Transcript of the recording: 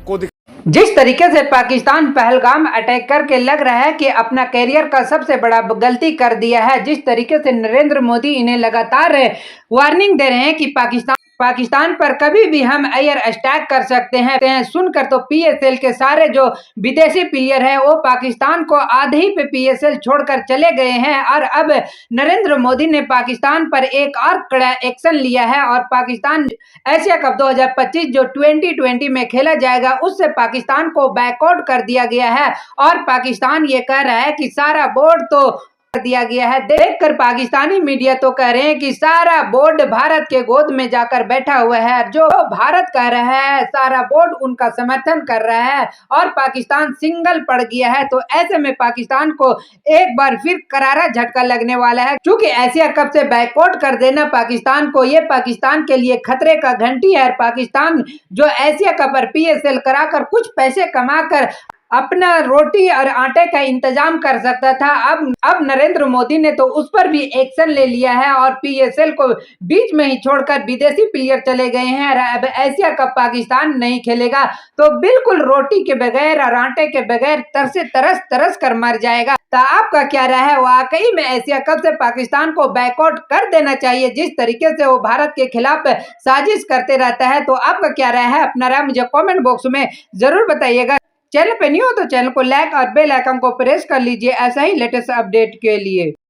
को जिस तरीके से पाकिस्तान पहलगाम अटैक करके लग रहा है कि अपना कैरियर का सबसे बड़ा गलती कर दिया है, जिस तरीके से नरेंद्र मोदी इन्हें लगातार वार्निंग दे रहे हैं कि पाकिस्तान पर कभी भी हम एयर अटैक कर सकते हैं। सुनकर तो पीएसएल के सारे जो विदेशी प्लेयर हैं वो पाकिस्तान को आधे ही पे पीएसएल छोड़कर चले गए हैं और अब नरेंद्र मोदी ने पाकिस्तान पर एक और कड़ा एक्शन लिया है और पाकिस्तान एशिया कप 2025 जो 2020 में खेला जाएगा उससे पाकिस्तान को बैकआउट कर दिया गया है और पाकिस्तान ये कह रहा है कि सारा बोर्ड तो दिया गया है। देखकर पाकिस्तानी मीडिया तो कह रहे हैं कि सारा बोर्ड भारत के गोद में जाकर बैठा हुआ है। जो भारत कह रहा है सारा बोर्ड उनका समर्थन कर रहा है और पाकिस्तान सिंगल पड़ गया है। तो ऐसे में पाकिस्तान को एक बार फिर करारा झटका लगने वाला है, क्योंकि एशिया कप से बैकआउट कर देना पाकिस्तान को ये पाकिस्तान के लिए खतरे का घंटी है। पाकिस्तान जो एशिया कप पर पीएसएल कराकर कुछ पैसे कमाकर अपना रोटी और आटे का इंतजाम कर सकता था, अब नरेंद्र मोदी ने तो उस पर भी एक्शन ले लिया है और पीएसएल को बीच में ही छोड़कर विदेशी प्लेयर चले गए हैं। अब एशिया कप पाकिस्तान नहीं खेलेगा तो बिल्कुल रोटी के बगैर और आटे के बगैर तरस कर मर जाएगा। तो आपका क्या राय है? वाकई में एशिया कप से पाकिस्तान को बैकआउट कर देना चाहिए, जिस तरीके से वो भारत के खिलाफ साजिश करते रहता है। तो आपका क्या राय है? अपना राय मुझे कमेंट बॉक्स में जरूर बताइएगा। चैनल पे न्यू हो तो चैनल को लाइक और बेल आइकन को प्रेस कर लीजिए ऐसा ही लेटेस्ट अपडेट के लिए।